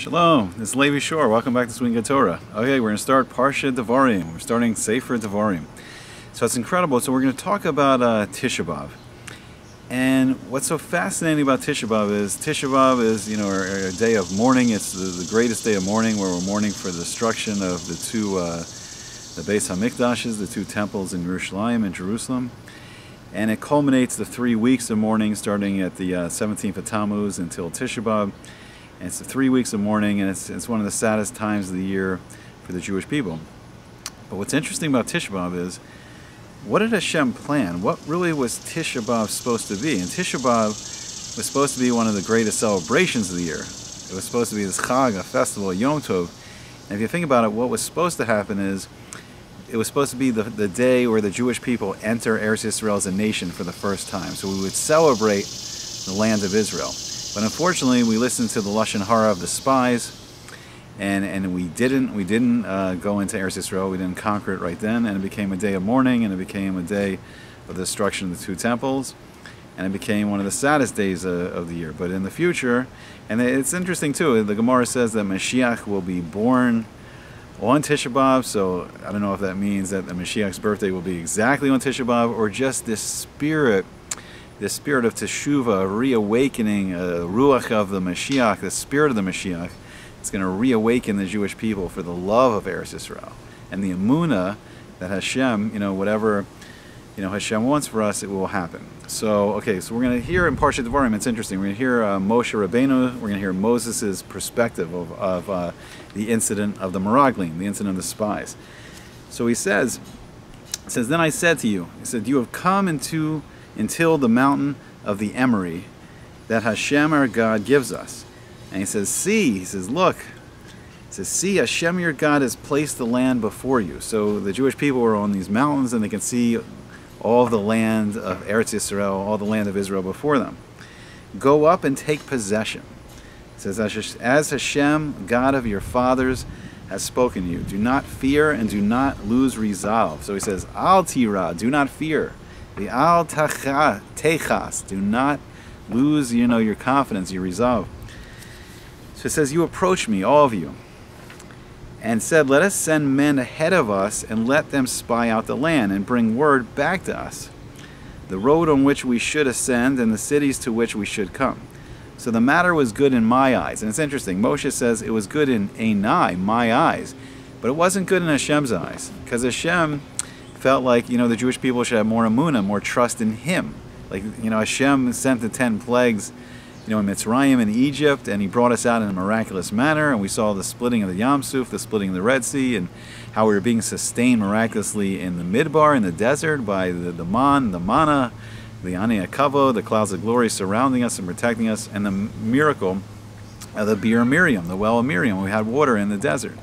Shalom, this is Levi Shore. Welcome back to Swing Torah. Okay, we're going to start Parsha Devarim. We're starting Sefer Devarim. So it's incredible. So we're going to talk about Tisha B'Av. And what's so fascinating about Tisha B'Av is, you know, a day of mourning. It's the greatest day of mourning, where we're mourning for the destruction of the Beis HaMikdashes, the two temples in Yerushalayim and Jerusalem. And it culminates the 3 weeks of mourning, starting at the 17th of Tammuz until Tisha B'Av. And it's 3 weeks of mourning, and it's one of the saddest times of the year for the Jewish people. But what's interesting about Tisha B'Av is, what did Hashem plan? What really was Tisha B'Av supposed to be? And Tisha B'Av was supposed to be one of the greatest celebrations of the year. It was supposed to be this Chag, a festival, a Yom Tov. And if you think about it, what was supposed to happen is, it was supposed to be the day where the Jewish people enter Eretz Yisrael as a nation for the first time. So we would celebrate the land of Israel. But unfortunately, we listened to the Lashon Hara of the spies, and we didn't go into Eretz Yisrael. We didn't conquer it right then, and it became a day of mourning, and it became a day of the destruction of the two temples, and it became one of the saddest days of the year. But in the future, and it's interesting too, the Gemara says that Mashiach will be born on Tisha B'Av, so I don't know if that means that the Mashiach's birthday will be exactly on Tisha B'Av, or just this spirit of Teshuvah, reawakening, Ruach of the Mashiach, the spirit of the Mashiach. It's going to reawaken the Jewish people for the love of Eretz Yisrael. And the Emunah that Hashem, whatever Hashem wants for us, it will happen. So, okay, so we're going to hear in Parshat Devarim, it's interesting, we're going to hear Moshe Rabbeinu, we're going to hear Moses' perspective of the incident of the Meraglim, the incident of the spies. So he says, then I said to you, he said, you have come until the mountain of the Emery that Hashem our God gives us. And he says, look, he says, see, Hashem your God has placed the land before you. So the Jewish people were on these mountains, and they can see all the land of Eretz Yisrael, all the land of Israel before them. Go up and take possession. It says, as Hashem, God of your fathers, has spoken to you. Do not fear and do not lose resolve. So he says, Al tira, do not fear. The al techas, do not lose, your confidence, your resolve. So it says, you approach me, all of you, and said, let us send men ahead of us and let them spy out the land and bring word back to us, the road on which we should ascend and the cities to which we should come. So the matter was good in my eyes. And it's interesting, Moshe says it was good in Einai, my eyes, but it wasn't good in Hashem's eyes, because Hashem felt like, the Jewish people should have more emunah, more trust in Him. Like, Hashem sent the 10 plagues, in Mitzrayim and Egypt, and He brought us out in a miraculous manner, and we saw the splitting of the Yam Suf, the splitting of the Red Sea, and how we were being sustained miraculously in the Midbar, in the desert, by the manna, the Ani Akavo, the clouds of glory surrounding us and protecting us, and the miracle of the Bir Miriam, the well of Miriam. We had water in the desert.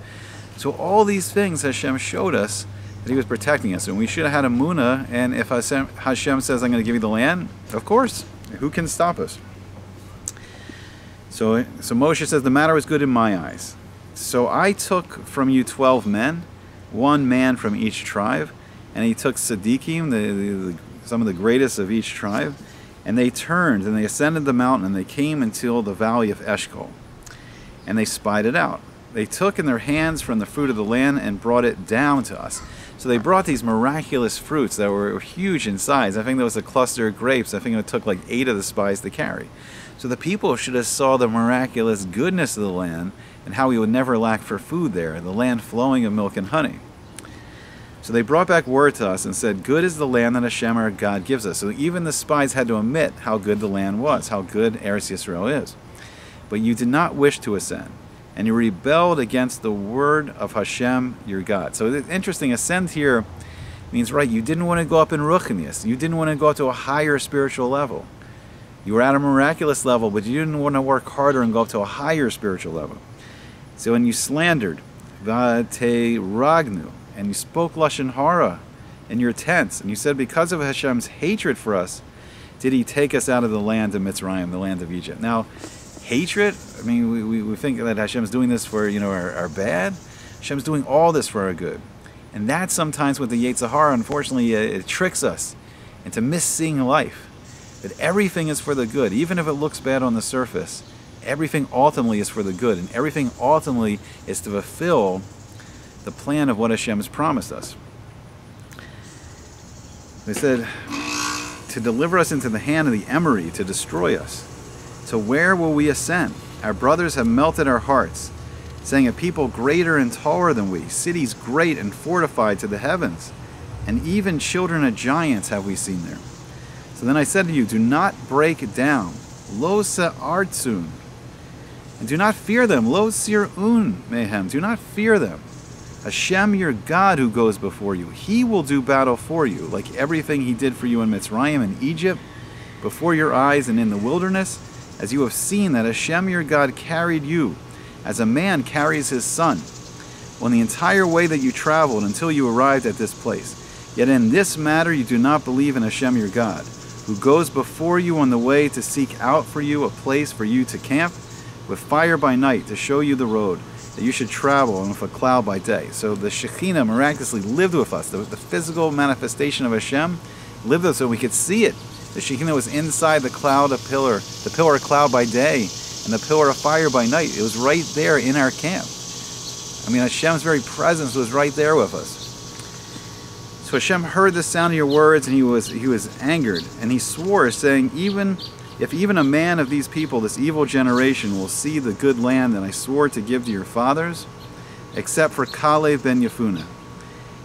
So all these things Hashem showed us that He was protecting us, and we should have had emunah. And if Hashem says, I'm going to give you the land, of course, who can stop us? So Moshe says, the matter was good in my eyes. So I took from you 12 men, 1 man from each tribe, and he took Tzaddikim, some of the greatest of each tribe, and they turned and they ascended the mountain, and they came until the valley of Eshcol, and they spied it out. They took in their hands from the fruit of the land and brought it down to us. So they brought these miraculous fruits that were huge in size. I think there was a cluster of grapes. I think it took like 8 of the spies to carry. So the people should have saw the miraculous goodness of the land and how we would never lack for food there, the land flowing of milk and honey. So they brought back word to us and said, good is the land that Hashem our God gives us. So even the spies had to admit how good the land was, how good Eretz Yisrael is. But you did not wish to ascend, and you rebelled against the word of Hashem your God. So it's interesting, ascend here means, right, you didn't want to go up in Ruchnius. You didn't want to go up to a higher spiritual level. You were at a miraculous level, but you didn't want to work harder and go up to a higher spiritual level. So when you slandered, Vate Ragnu, and you spoke Lashon Hara in your tents, and you said, because of Hashem's hatred for us, did He take us out of the land of Mitzrayim, the land of Egypt. Now, hatred, I mean, we think that Hashem's doing this for, our bad. Hashem's doing all this for our good. And that's sometimes what the Yetzer Hara, unfortunately, it tricks us into misseeing life. That everything is for the good. Even if it looks bad on the surface, everything ultimately is for the good, and everything ultimately is to fulfill the plan of what Hashem has promised us. They said, to deliver us into the hand of the Emori, to destroy us. So where will we ascend? Our brothers have melted our hearts, saying, a people greater and taller than we, cities great and fortified to the heavens, and even children of giants have we seen there. So then I said to you, do not break down, lo se'artzun, and do not fear them, lo sir'un mehem, do not fear them. Hashem, your God, who goes before you, He will do battle for you, like everything He did for you in Mitzrayim and Egypt, before your eyes and in the wilderness, as you have seen that Hashem, your God, carried you, as a man carries his son, on the entire way that you traveled until you arrived at this place. Yet in this matter you do not believe in Hashem, your God, who goes before you on the way to seek out for you a place for you to camp, with fire by night to show you the road that you should travel, and with a cloud by day. So the Shekhinah miraculously lived with us. The physical manifestation of Hashem lived with us so we could see it. The Shekhinah was inside the cloud, the pillar of cloud by day, and the pillar of fire by night. It was right there in our camp. I mean, Hashem's very presence was right there with us. So Hashem heard the sound of your words, and he was angered, and he swore, saying, if even a man of these people, this evil generation, will see the good land that I swore to give to your fathers, except for Kalev ben Yefuneh,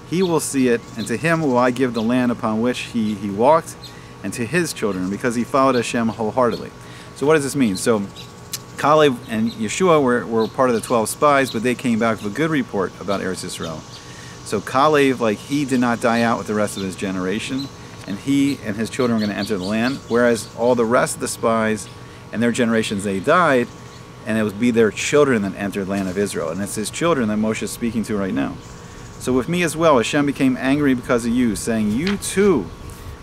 he will see it, and to him will I give the land upon which he walked, and to his children, because he followed Hashem wholeheartedly. So what does this mean? So Kalev and Yeshua were part of the 12 spies, but they came back with a good report about Eretz Yisrael. So Kalev, he did not die out with the rest of his generation, and he and his children were going to enter the land, whereas all the rest of the spies and their generations, they died, and it would be their children that entered the land of Israel. And it's his children that Moshe is speaking to right now. So with me as well, Hashem became angry because of you, saying, you too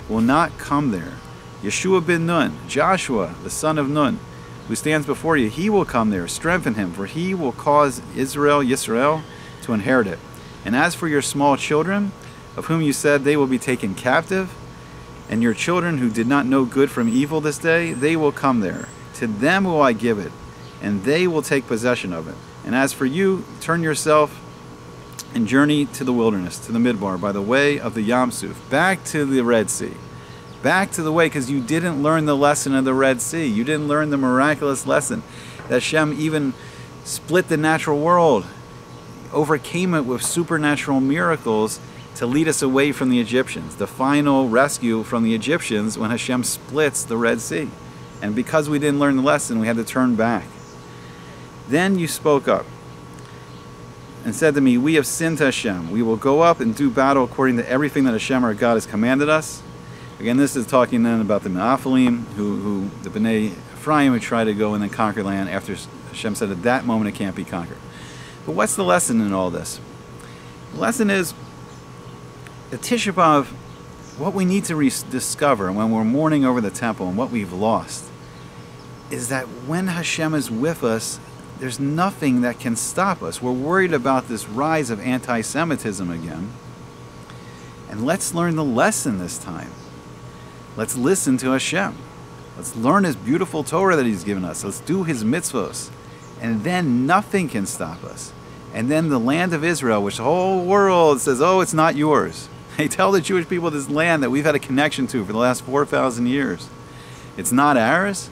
will not come there. Yeshua ben Nun, Joshua, the son of Nun, who stands before you, he will come there. Strengthen him, for he will cause Yisrael, to inherit it. And as for your small children, of whom you said they will be taken captive, and your children who did not know good from evil this day, they will come there. To them will I give it, and they will take possession of it. And as for you, turn yourself and journey to the wilderness, to the Midbar, by the way of the Yam Suf, back to the Red Sea. Back to the way, because you didn't learn the lesson of the Red Sea. You didn't learn the miraculous lesson that Hashem even split the natural world, overcame it with supernatural miracles to lead us away from the Egyptians. The final rescue from the Egyptians when Hashem splits the Red Sea. And because we didn't learn the lesson, we had to turn back. Then you spoke up and said to me, we have sinned to Hashem. We will go up and do battle according to everything that Hashem our God has commanded us. Again, this is talking then about the Me'aphalim, who the Bnei Ephraim would try to go and then conquer land after Hashem said at that moment it can't be conquered. But what's the lesson in all this? The lesson is that Tisha B'Av, what we need to discover when we're mourning over the temple and what we've lost, is that when Hashem is with us, there's nothing that can stop us. We're worried about this rise of anti-Semitism again. And let's learn the lesson this time. Let's listen to Hashem. Let's learn His beautiful Torah that He's given us. Let's do His mitzvos. And then nothing can stop us. And then the land of Israel, which the whole world says, oh, it's not yours. They tell the Jewish people this land that we've had a connection to for the last 4,000 years. It's not ours.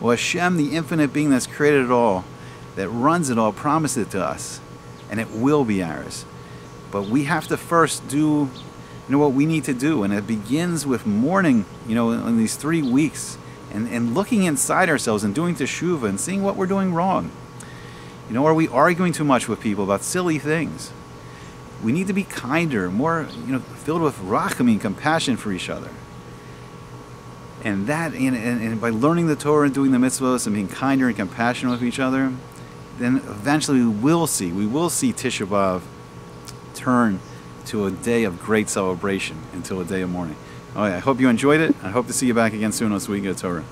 Well, Hashem, the infinite being that's created it all, that runs it all, promised it to us. And it will be ours. But we have to first do what we need to do. And it begins with mourning, in these 3 weeks. And looking inside ourselves and doing teshuvah and seeing what we're doing wrong. Are we arguing too much with people about silly things? We need to be kinder, more, filled with rachamim, compassion for each other. And that, and by learning the Torah and doing the mitzvahs and being kinder and compassionate with each other, then eventually we will see Tisha B'Av turn to a day of great celebration until a day of mourning. All right, I hope you enjoyed it. I hope to see you back again soon on Sweet Good Torah.